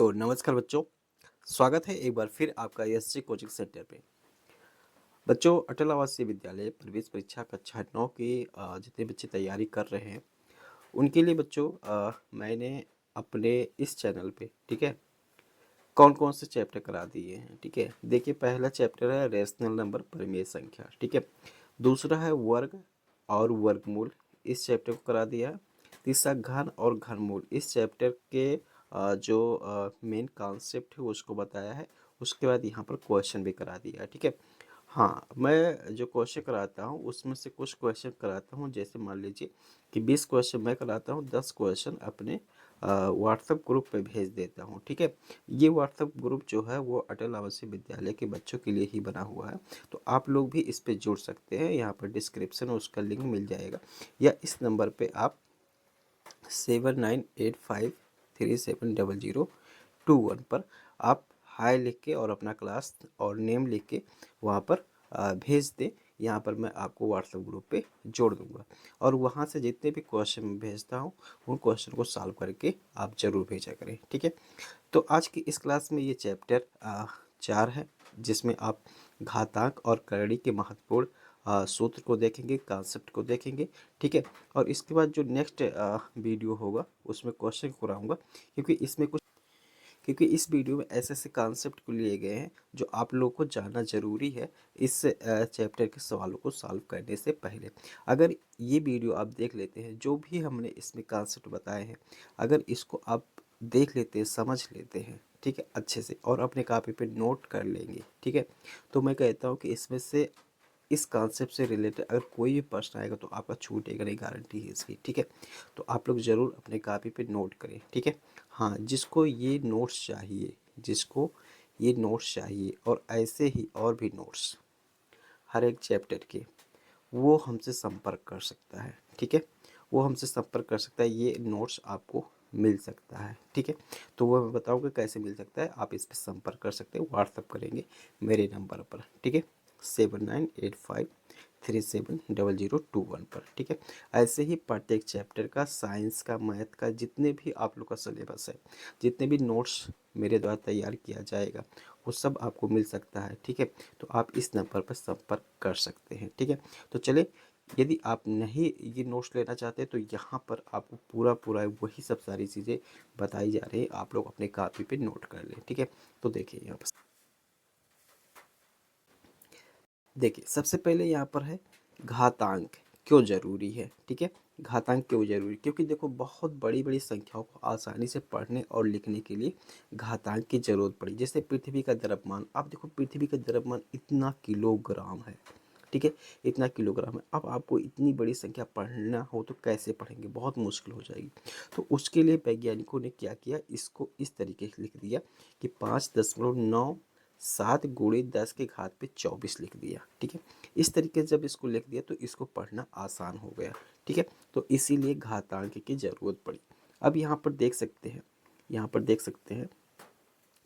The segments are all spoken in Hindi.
तो नमस्कार बच्चों, स्वागत है एक बार फिर आपका एससी कोचिंग सेंटर पे। बच्चों, अटल आवासीय विद्यालय प्रवेश परीक्षा कक्षा 9 की जितने बच्चे तैयारी कर रहे हैं उनके लिए बच्चों मैंने अपने इस चैनल पे, ठीक है, कौन कौन से चैप्टर करा दिए हैं। ठीक है, देखिए, पहला चैप्टर है रेशनल नंबर परिमेय संख्या। ठीक है, दूसरा है वर्ग और वर्गमूल, इस चैप्टर को करा दिया है। तीसरा घन और घनमूल, इस चैप्टर के जो मेन कॉन्सेप्ट है उसको बताया है। उसके बाद यहाँ पर क्वेश्चन भी करा दिया है। ठीक है, हाँ, मैं जो क्वेश्चन कराता हूँ उसमें से कुछ क्वेश्चन कराता हूँ, जैसे मान लीजिए कि 20 क्वेश्चन मैं कराता हूँ, 10 क्वेश्चन अपने व्हाट्सएप ग्रुप पे भेज देता हूँ। ठीक है, ये व्हाट्सएप ग्रुप जो है वो अटल आवासीय विद्यालय के बच्चों के लिए ही बना हुआ है, तो आप लोग भी इस पे जुड़ सकते हैं। यहाँ पर डिस्क्रिप्शन में उसका लिंक मिल जाएगा, या इस नंबर पे आप 7985370021 पर आप हाय लिख के और अपना क्लास और नेम लिख के वहाँ पर भेज दें। यहाँ पर मैं आपको व्हाट्सएप ग्रुप पे जोड़ दूँगा, और वहाँ से जितने भी क्वेश्चन मैं भेजता हूँ उन क्वेश्चन को सॉल्व करके आप ज़रूर भेजा करें। ठीक है, तो आज की इस क्लास में ये चैप्टर 4 है, जिसमें आप घातांक और करड़ी के महत्वपूर्ण सूत्र को देखेंगे, कॉन्सेप्ट को देखेंगे। ठीक है, और इसके बाद जो नेक्स्ट वीडियो होगा उसमें क्वेश्चन कराऊंगा, क्योंकि इस वीडियो में ऐसे ऐसे कॉन्सेप्ट को लिए गए हैं जो आप लोगों को जानना ज़रूरी है इस चैप्टर के सवालों को सॉल्व करने से पहले। अगर ये वीडियो आप देख लेते हैं, जो भी हमने इसमें कॉन्सेप्ट बताए हैं, अगर इसको आप देख लेते हैं, समझ लेते हैं, ठीक है, अच्छे से, और अपने कॉपी पे नोट कर लेंगे, ठीक है, तो मैं कहता हूँ कि इसमें से इस कॉन्सेप्ट से रिलेटेड अगर कोई भी प्रश्न आएगा तो आपका छूटेगा नहीं, गारंटी है इसकी। ठीक है, तो आप लोग ज़रूर अपने कॉपी पे नोट करें। ठीक है, हाँ, जिसको ये नोट्स चाहिए, जिसको ये नोट्स चाहिए और ऐसे ही और भी नोट्स हर एक चैप्टर के, वो हमसे संपर्क कर सकता है। ठीक है, वो हमसे संपर्क कर सकता है, ये नोट्स आपको मिल सकता है। ठीक है, तो वो मैं बताऊँगा कैसे मिल सकता है। आप इस पर संपर्क कर सकते हैं, व्हाट्सअप करेंगे मेरे नंबर पर। ठीक है, 7985370021 पर। ठीक है, ऐसे ही प्रत्येक चैप्टर का, साइंस का, मैथ का, जितने भी आप लोग का सिलेबस है, जितने भी नोट्स मेरे द्वारा तैयार किया जाएगा, वो सब आपको मिल सकता है। ठीक है, तो आप इस नंबर पर संपर्क कर सकते हैं। ठीक है, तो चले, यदि आप नहीं ये नोट्स लेना चाहते तो यहाँ पर आपको पूरा पूरा वही सब सारी चीज़ें बताई जा रही है, आप लोग अपने कॉपी पे नोट कर लें। ठीक है, तो देखिए यहाँ पर, देखिए, सबसे पहले यहाँ पर है घातांक क्यों जरूरी है। ठीक है, घातांक क्यों जरूरी, क्योंकि देखो, बहुत बड़ी बड़ी संख्याओं को आसानी से पढ़ने और लिखने के लिए घातांक की जरूरत पड़ी। जैसे पृथ्वी का द्रव्यमान, आप देखो, पृथ्वी का द्रव्यमान इतना किलोग्राम है। ठीक है, इतना किलोग्राम है। अब आपको इतनी बड़ी संख्या पढ़ना हो तो कैसे पढ़ेंगे, बहुत मुश्किल हो जाएगी। तो उसके लिए वैज्ञानिकों ने क्या किया, इसको इस तरीके से लिख दिया कि 5.97 × 10 के घात पे 24 लिख दिया। ठीक है, इस तरीके से जब इसको लिख दिया तो इसको पढ़ना आसान हो गया। ठीक है, तो इसीलिए घातांक की ज़रूरत पड़ी। अब यहाँ पर देख सकते हैं, यहाँ पर देख सकते हैं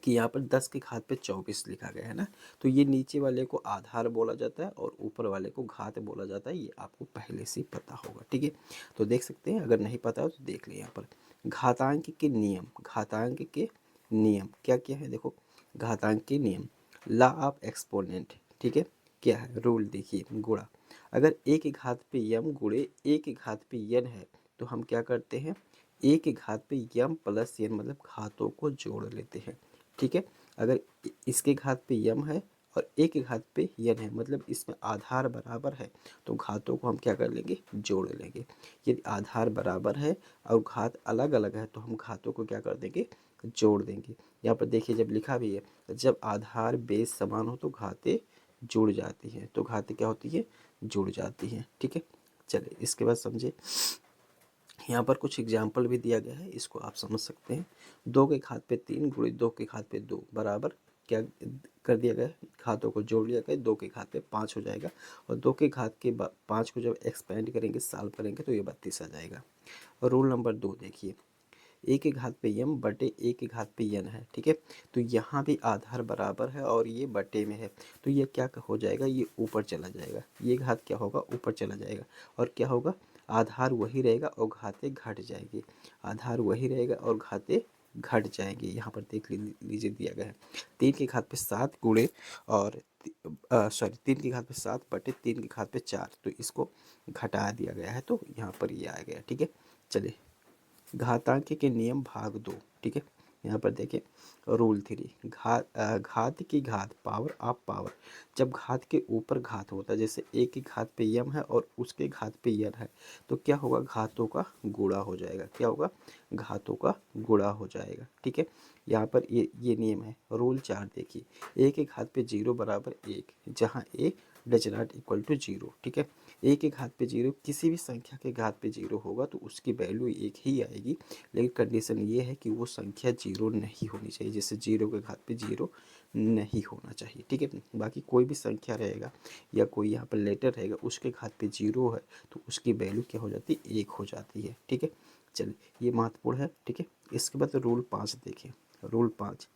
कि यहाँ पर 10 के घात पे 24 लिखा गया है ना, तो ये नीचे वाले को आधार बोला जाता है और ऊपर वाले को घात बोला जाता है। ये आपको पहले से पता होगा। ठीक है, तो देख सकते हैं, अगर नहीं पता हो तो देख लें। यहाँ पर घातांक के नियम, घातांक के नियम क्या क्या है, देखो, घातांक के नियम, लॉ ऑफ एक्सपोनेंट। ठीक है, क्या है रूल, देखिए, गुणा, अगर एक के घात पे यम गुणे एक के घात पे यन है तो हम क्या करते हैं, एक के घात पे यम प्लस यन मतलब घातों को जोड़ लेते हैं। ठीक है, अगर इसके घात पे यम है और एक के घात पे यन है, मतलब इसमें आधार बराबर है, तो घातों को हम क्या कर लेंगे, जोड़ लेंगे। यदि आधार बराबर है और घात अलग अलग है तो हम घातों को क्या कर देंगे, जोड़ देंगे। यहाँ पर देखिए, जब लिखा भी है, जब आधार बेस समान हो तो घातें जुड़ जाती हैं, तो घातें क्या होती है, जुड़ जाती हैं। ठीक है, चलिए इसके बाद समझे, यहाँ पर कुछ एग्जाम्पल भी दिया गया है, इसको आप समझ सकते हैं। 2 के घात पे 3 गुणे 2 के घात पे 2 बराबर क्या कर दिया गया है, घातों को जोड़ लिया गया, 2 के घात पे 5 हो जाएगा, और 2 के घात के 5 को जब एक्सपेंड करेंगे, सॉल्व करेंगे, तो ये 32 आ जाएगा। और रूल नंबर 2 देखिए, 1 के घात पे यम बटे 1 के घात पे यन है। ठीक है, तो यहाँ भी आधार बराबर है और ये बटे में है, तो ये क्या हो जाएगा, ये ऊपर चला जाएगा, ये घात क्या होगा, ऊपर चला जाएगा, और क्या होगा, आधार वही रहेगा और घातें घट जाएगी, आधार वही रहेगा और घातें घट जाएंगे। यहाँ पर देख लीजिए दिया गया है 3 की घात पे 7 गुणे और 3 की घात पे 7 बटे 3 की घात पे 4, तो इसको घटा दिया गया है, तो यहाँ पर ये आ गया। ठीक है, चलिए घातांक के नियम भाग 2। ठीक है, यहाँ पर देखिए रूल 3, घात की घात पावर ऑफ पावर। जब घात के ऊपर घात होता है, जैसे एक की घात पे यम है और उसके घात पे यन है, तो क्या होगा, घातों का गुणा हो जाएगा। क्या होगा, घातों का गुणा हो जाएगा। ठीक है, यहाँ पर ये नियम है। रूल 4 देखिए, ए के घात पे 0 बराबर 1, जहाँ ए डज नॉट इक्वल टू 0। ठीक है, ए के घात पे 0, किसी भी संख्या के घात पे 0 होगा तो उसकी वैल्यू 1 ही आएगी, लेकिन कंडीशन ये है कि वो संख्या 0 नहीं होनी चाहिए। जैसे 0 के घात पे 0 नहीं होना चाहिए। ठीक है, बाकी कोई भी संख्या रहेगा या कोई यहाँ पर लेटर रहेगा उसके घात पे 0 है तो उसकी वैल्यू क्या हो जाती है, 1 हो जाती है। ठीक है, चलिए ये महत्वपूर्ण है। ठीक है, इसके बाद रूल 5 देखिए। रूल 5,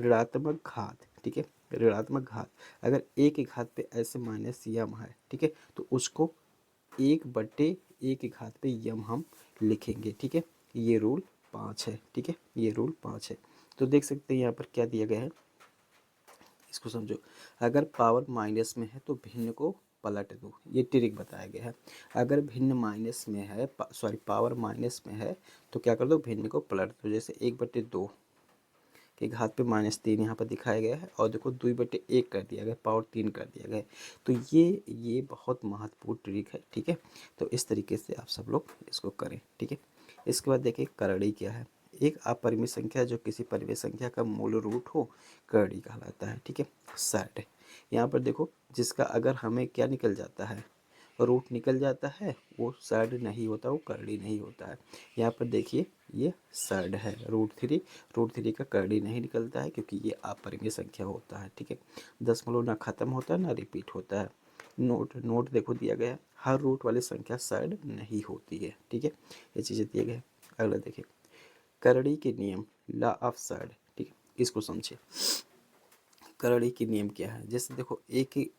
ऋणात्मक घात। ठीक है, ऋणात्मक घात अगर ए के घात पे ऐसे माइनस यम है, ठीक है, तो उसको 1/a के घात पे यम हम लिखेंगे। ठीक है, ये रूल 5 है। ठीक है, ये रूल 5 है। तो देख सकते हैं यहाँ पर क्या दिया गया है, इसको समझो। अगर पावर माइनस में है तो भिन्न को पलट दो, ये ट्रिक बताया गया है। अगर भिन्न माइनस में है, पावर माइनस में है, तो क्या कर दो, भिन्न को पलट दो। जैसे 1/2 के घात पे -3 यहाँ पर दिखाया गया है, और देखो 2/1 कर दिया गया, पावर 3 कर दिया गया है। तो ये बहुत महत्वपूर्ण ट्रिक है। ठीक है, तो इस तरीके से आप सब लोग इसको करें। ठीक है, इसके बाद देखिए करड़ी क्या है। एक अपरिमित संख्या जो किसी परिमित संख्या का मूल रूट हो, करड़ी कहलाता है। ठीक है, सेट यहाँ पर देखो, जिसका अगर हमें क्या निकल जाता है, रूट निकल जाता है, वो सैड नहीं होता, वो करड़ी नहीं होता है। यहाँ पर देखिए ये सैड है, रूट 3 का करड़ी नहीं निकलता है क्योंकि ये अपरिमेय संख्या होता है। ठीक है, दशमलव ना खत्म होता है ना रिपीट होता है। नोट देखो दिया गया है, हर रूट वाली संख्या सैड नहीं होती है। ठीक है, ये चीज़ें दिए गए हैं। अगला देखिए करड़ी के नियम, लॉ ऑफ सैड। ठीक है, इसको समझे। करड़ी के नियम क्या है, जैसे देखो एक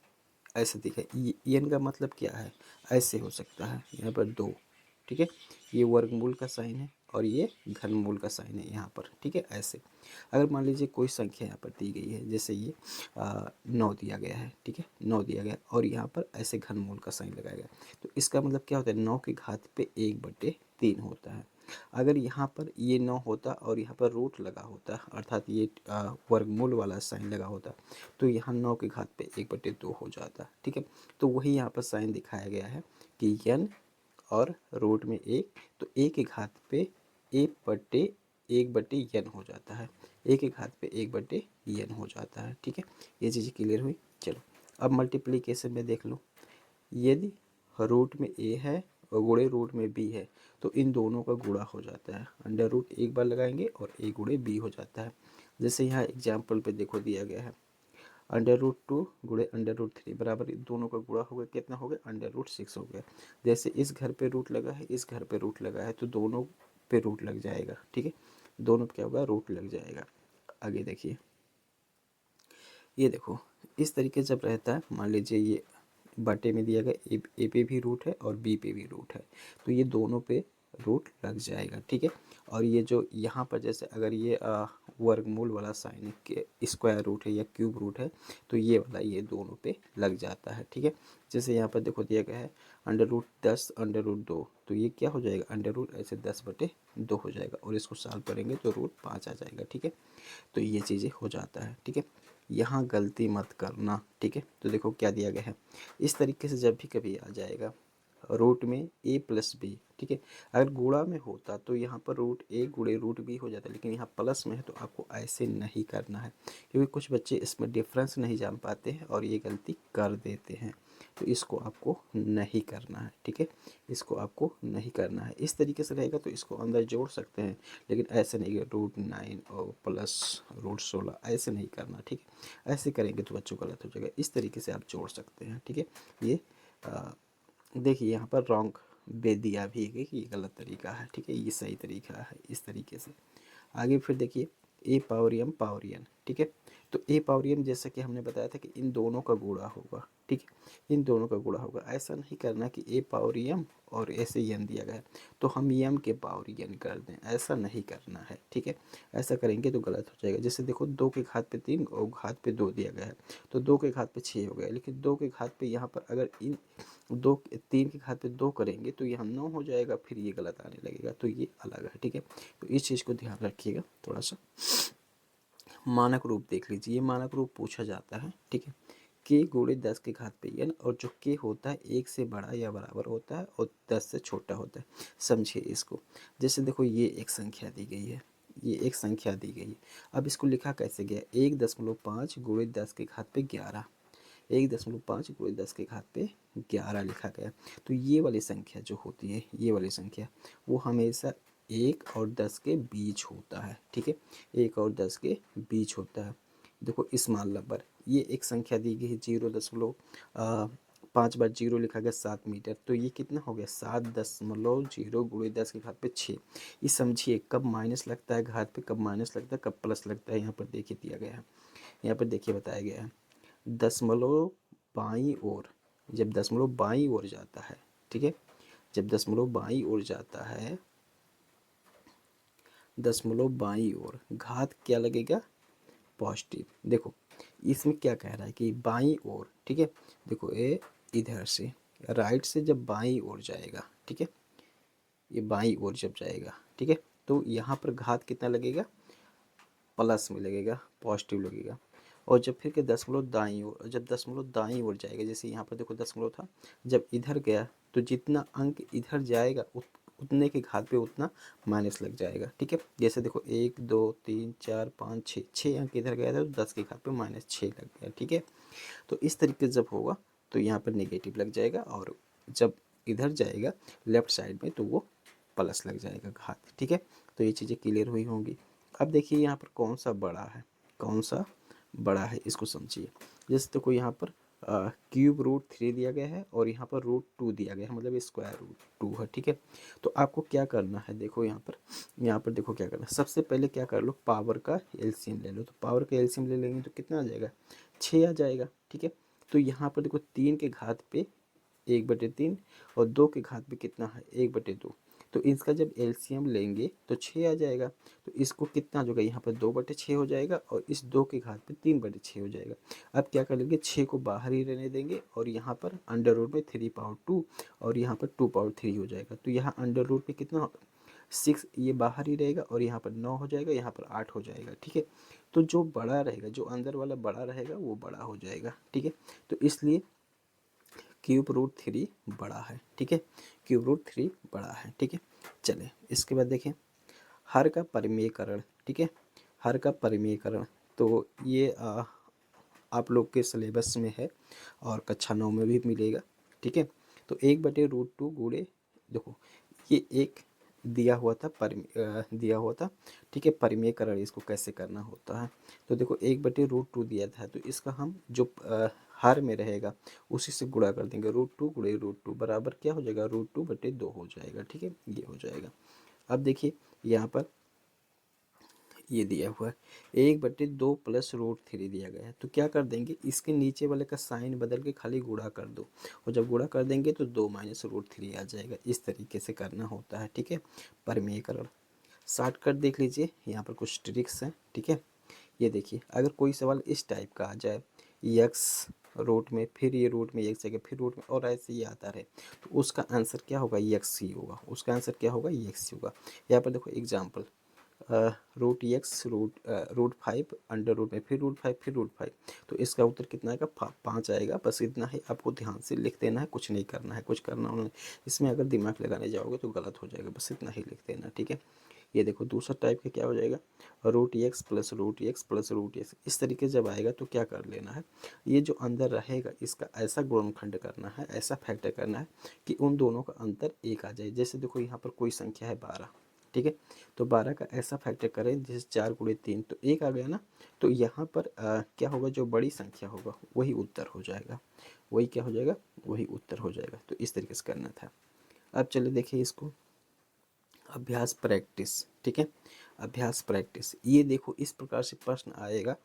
ऐसे दिखे, एन का मतलब क्या है, ऐसे हो सकता है यहाँ पर 2। ठीक है, ये वर्गमूल का साइन है और ये घनमूल का साइन है यहाँ पर। ठीक है, ऐसे अगर मान लीजिए कोई संख्या यहाँ पर दी गई है, जैसे ये 9 दिया गया है। ठीक है, 9 दिया गया और यहाँ पर ऐसे घनमूल का साइन लगाया गया, तो इसका मतलब क्या होता है, 9 की घात पे 1/3 होता है। अगर यहाँ पर ये 9 होता और यहाँ पर रूट लगा होता, अर्थात ये वर्गमूल वाला साइन लगा होता, तो यहाँ 9 की घात पे 1/2 हो जाता। ठीक है, तो वही यहाँ पर साइन दिखाया गया है कि n और रूट में 1, तो a की घात पे 1/n हो जाता है, a की घात पे 1/n हो जाता है। ठीक है, ये चीज़ क्लियर हुई। चलो अब मल्टीप्लिकेशन में देख लो, यदि रूट में a है और गुणे रूट में b है, तो इन दोनों का गुणा हो जाता है। अंडर रूट एक बार लगाएंगे और a गुणे b हो जाता है। जैसे यहाँ एग्जाम्पल पे देखो दिया गया है, √2 गुणे √3 बराबर, दोनों का गुणा हो गया, कितना हो गया, √6 हो गया। जैसे इस घर पे रूट लगा है, इस घर पे रूट लगा है, तो दोनों पे रूट लग जाएगा। ठीक है, दोनों पे क्या होगा, रूट लग जाएगा। आगे देखिए, ये देखो इस तरीके से जब रहता है, मान लीजिए ये बटे में दिया गया, ए पे भी रूट है और बी पे भी रूट है, तो ये दोनों पे रूट लग जाएगा। ठीक है, और ये जो यहाँ पर जैसे अगर ये वर्गमूल वाला साइन है कि स्क्वायर रूट है या क्यूब रूट है, तो ये वाला ये दोनों पे लग जाता है। ठीक है, जैसे यहाँ पर देखो दिया गया है √10 √2, तो ये क्या हो जाएगा, अंडर रूट ऐसे 10/2 हो जाएगा, और इसको सॉल्व करेंगे तो √5 आ जाएगा। ठीक है, तो ये चीज़ें हो जाता है। ठीक है, यहाँ गलती मत करना। ठीक है, तो देखो क्या दिया गया है, इस तरीके से जब भी कभी आ जाएगा रूट में a+b, ठीक है, अगर गुणा में होता तो यहाँ पर √a गुणे √b हो जाता, लेकिन यहाँ प्लस में है तो आपको ऐसे नहीं करना है, क्योंकि कुछ बच्चे इसमें डिफरेंस नहीं जान पाते हैं और ये गलती कर देते हैं, तो इसको आपको नहीं करना है। ठीक है, इसको आपको नहीं करना है। इस तरीके से रहेगा तो इसको अंदर जोड़ सकते हैं, लेकिन ऐसे नहीं √9 और प्लस √16 ऐसे नहीं करना। ठीक है, ऐसे करेंगे तो बच्चों गलत हो जाएगा। इस तरीके से आप जोड़ सकते हैं। ठीक है, ये देखिए यहाँ पर रॉन्ग दे दिया भी है कि ये गलत तरीका है। ठीक है, ये सही तरीका है, इस तरीके से। आगे फिर देखिए a power m power n। ठीक है, तो a पावर m जैसा कि हमने बताया था कि इन दोनों का गुणा होगा। ठीक ठीक है, इन दोनों का गुणा होगा। ऐसा नहीं करना कि a पावर m और ऐसे n दिया गया है तो हम m के पावर n कर दें, ऐसा नहीं करना है, ठीक है। ऐसा करेंगे तो गलत हो जाएगा। जैसे देखो 2 के घात पे 3 और घात पे 2 दिया गया है तो 2 के घात पे 6 हो गया, लेकिन 2 के घात पे यहाँ पर अगर इन 3 के घात पे 2 करेंगे तो यहाँ 9 हो जाएगा, फिर ये गलत आने लगेगा, तो ये अलग है, ठीक है। तो इस चीज़ को ध्यान रखिएगा थोड़ा सा। मानक रूप देख लीजिए, ये मानक रूप पूछा जाता है, ठीक है। के गुणे 10 के घात पे n, और जो के होता है 1 से बड़ा या बराबर होता है और 10 से छोटा होता है। समझिए इसको, जैसे देखो ये एक संख्या दी गई है, ये एक संख्या दी गई है। अब इसको लिखा कैसे गया, 1.5 गुणे 10 के घात पे 11, 1.5 गुणे 10 के घात पे 11 लिखा गया। तो ये वाली संख्या जो होती है, ये वाली संख्या वो हमेशा 1 और 10 के बीच होता है, ठीक है, 1 और 10 के बीच होता है। देखो स्मॉल नंबर, ये एक संख्या दी गई है 0.5 बार 0 लिखा गया 7 मीटर, तो ये कितना हो गया 7.0 गुणे 10 के घात पे 6। ये समझिए कब माइनस लगता है घात पे, कब माइनस लगता है, कब प्लस लगता है, यहाँ पर देखिए दिया गया है, यहाँ पर देखिए बताया गया है। दशमलव बाईं ओर, जब दशमलव बाईं ओर जाता है, ठीक है, जब दशमलव बाईं ओर जाता है, दशमलव बाईं ओर घात क्या लगेगा, पॉजिटिव। देखो इसमें क्या कह रहा है कि बाईं ओर, ठीक है, देखो ये इधर से राइट से जब बाईं ओर जाएगा, ठीक है, ये बाईं ओर जब जाएगा, ठीक है, तो यहाँ पर घात कितना लगेगा, प्लस में लगेगा, पॉजिटिव लगेगा। और जब फिर के दशमलव दाईं ओर, जब दशमलव दाईं ओर जाएगा, जैसे यहाँ पर देखो दशमलव था, जब इधर गया तो जितना अंक इधर जाएगा उतने के घात पे उतना माइनस लग जाएगा, ठीक है। जैसे देखो 1 2 3 4 5 6, 6 अंक इधर गया था तो 10 के घात पे -6 लग गया, ठीक है। तो इस तरीके से जब होगा तो यहाँ पर नेगेटिव लग जाएगा, और जब इधर जाएगा लेफ्ट साइड में तो वो प्लस लग जाएगा घात, ठीक है। तो ये चीज़ें क्लियर हुई होंगी। अब देखिए यहाँ पर कौन सा बड़ा है, कौन सा बड़ा है, इसको समझिए। जैसे देखो यहाँ पर क्यूब रूट 3 दिया गया है और यहाँ पर रूट 2 दिया गया है, मतलब स्क्वायर रूट 2 है, ठीक है। तो आपको क्या करना है, देखो यहाँ पर देखो क्या करना है। सबसे पहले क्या कर लो, पावर का एलसीएम ले लो। तो पावर का एलसीएम ले लेंगे तो कितना आ जाएगा, 6 आ जाएगा, ठीक है। तो यहाँ पर देखो 3 के घात पे 1/3 और 2 के घात पे कितना है 1/2, तो इसका जब एलसीएम लेंगे तो 6 आ जाएगा। तो इसको कितना हो जाएगा, यहाँ पर 2/6 हो जाएगा और इस 2 के घात पे 3/6 हो जाएगा। अब क्या कर लेंगे, 6 को बाहर ही रहने देंगे और यहाँ पर अंडर रूट में 3/2 और यहाँ पर 2/3 हो जाएगा। तो यहाँ अंडर रूट में कितना 6 ये बाहर ही रहेगा और यहाँ पर 9 हो जाएगा, यहाँ पर 8 हो जाएगा, ठीक है। तो जो बड़ा रहेगा, जो अंदर वाला बड़ा रहेगा वो बड़ा हो जाएगा, ठीक है। तो इसलिए क्यूब रूट 3 बड़ा है, ठीक है, क्यूब रूट 3 बड़ा है, ठीक है। चलिए इसके बाद देखें हर का परिमेयकरण, ठीक है, हर का परिमेयकरण। तो ये आप लोग के सिलेबस में है और कक्षा 9 में भी मिलेगा, ठीक है। तो 1/√2 गुणे, देखो ये एक दिया हुआ था दिया हुआ था, ठीक है, परिमेयकरण इसको कैसे करना होता है। तो देखो 1/√2 दिया था, तो इसका हम जो हर में रहेगा उसी से गुणा कर देंगे, √2 गुणे √2 बराबर क्या हो जाएगा, √2/2 हो जाएगा, ठीक है, ये हो जाएगा। अब देखिए यहाँ पर ये दिया हुआ है 1/2 प्लस √3 दिया गया है, तो क्या कर देंगे, इसके नीचे वाले का साइन बदल के खाली गुणा कर दो, और जब गुणा कर देंगे तो 2 - √3 आ जाएगा। इस तरीके से करना होता है, ठीक है, परिमेयकरण। शॉर्टकट देख लीजिए, यहाँ पर कुछ ट्रिक्स हैं, ठीक है। ये देखिए अगर कोई सवाल इस टाइप का आ जाए, यक्स रूट में, फिर ये रूट में एक जगह, फिर रूट में, और ऐसे ही आता रहे, तो उसका आंसर क्या होगा, यक्स ही होगा, उसका आंसर क्या होगा, यक्स ही होगा। यहाँ पर देखो एग्जाम्पल, √x √5 अंडर रूट में, फिर √5, फिर √5, तो इसका उत्तर कितना आएगा, 5 आएगा। बस इतना ही आपको ध्यान से लिख देना है, कुछ नहीं करना है, कुछ करना नहीं। इसमें अगर दिमाग लगाने जाओगे तो गलत हो जाएगा, बस इतना ही लिख देना, ठीक है। ये देखो दूसरा टाइप का क्या हो जाएगा, √x plus √x plus √x, इस तरीके से जब आएगा तो क्या कर लेना है, ये जो अंदर रहेगा इसका ऐसा गुणनखंड करना है, ऐसा फैक्टर करना है कि उन दोनों का अंतर 1 आ जाए। जैसे देखो यहाँ पर कोई संख्या है 12, ठीक है, तो 12 का ऐसा फैक्टर करें जैसे 4 गुणे 3 तो 1 आ गया ना, तो यहाँ पर क्या होगा, जो बड़ी संख्या होगा वही उत्तर हो जाएगा, वही क्या हो जाएगा, वही उत्तर हो जाएगा। तो इस तरीके से करना था। अब चलिए देखिए इसको, अभ्यास प्रैक्टिस, ठीक है। अभ्यास प्रैक्टिस, ये देखो इस प्रकार से प्रश्न आएगा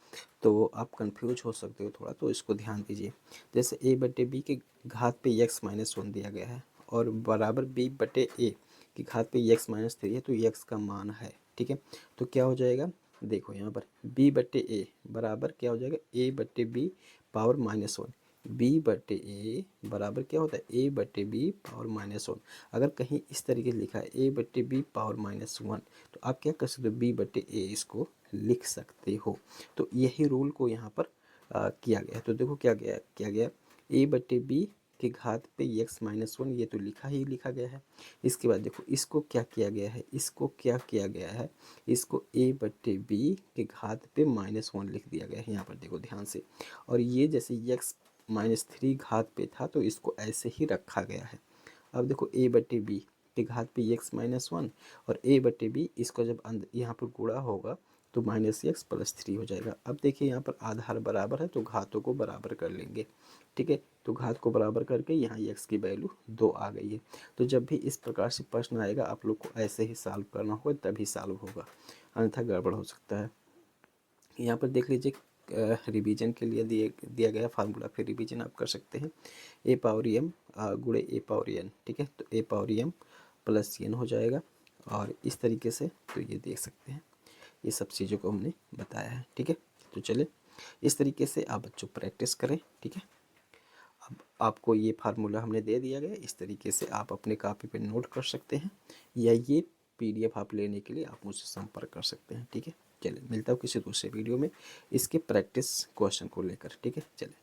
तो आप कंफ्यूज हो सकते हो थोड़ा, तो इसको ध्यान दीजिए। जैसे ए बटे बी के घात पे एक्स माइनस वन दिया गया है और बराबर बी बटे ए की घात पे एक्स माइनस थ्री है, तो एक्स का मान है, ठीक है। तो क्या हो जाएगा, देखो यहाँ पर बी बटे ए बराबर क्या हो जाएगा, ए बटे B power minus one. B बटे ए बराबर क्या होता है, ए बटे बी पावर माइनस वन। अगर कहीं इस तरीके से लिखा है ए बटे बी पावर माइनस वन, तो आप क्या कर सकते हो, बी बटे ए इसको लिख सकते हो। तो यही रूल को यहाँ पर किया गया है। तो देखो क्या गया, ए बटे बी के घात पे एक्स माइनस वन, ये तो लिखा गया है। इसके बाद देखो इसको क्या किया गया है, इसको क्या किया गया है, इसको ए बटे बी के घात पे माइनस वन लिख दिया गया है। यहाँ पर देखो ध्यान से, और ये जैसे एक्स माइनस थ्री घात पे था तो इसको ऐसे ही रखा गया है। अब देखो ए बटे बी के घात पे एक्स माइनस वन और ए बटे बी, इसको जब यहाँ पर गुणा होगा तो माइनस एक्स प्लस थ्री हो जाएगा। अब देखिए यहाँ पर आधार बराबर है तो घातों को बराबर कर लेंगे, ठीक है। तो घात को बराबर करके यहाँ एक्स की वैल्यू दो आ गई है। तो जब भी इस प्रकार से प्रश्न आएगा आप लोग को ऐसे ही सॉल्व करना होगा, तभी सॉल्व होगा, अन्यथा गड़बड़ हो सकता है। यहाँ पर देख लीजिए रिवीजन के लिए दिया गया फार्मूला, फिर रिवीजन आप कर सकते हैं। ए पावर एम गुणे ए पावर एन, ठीक है। तो ए पावर एम प्लस एन हो जाएगा और इस तरीके से, तो ये देख सकते हैं ये सब चीज़ों को हमने बताया है, ठीक है। तो चले इस तरीके से आप बच्चों प्रैक्टिस करें, ठीक है। अब आपको ये फार्मूला हमने दे दिया गया, इस तरीके से आप अपने कॉपी पे नोट कर सकते हैं, या ये पीडीएफ आप लेने के लिए आप मुझसे संपर्क कर सकते हैं, ठीक है। चलिए मिलता हूँ किसी दूसरे वीडियो में इसके प्रैक्टिस क्वेश्चन को लेकर, ठीक है। चलिए।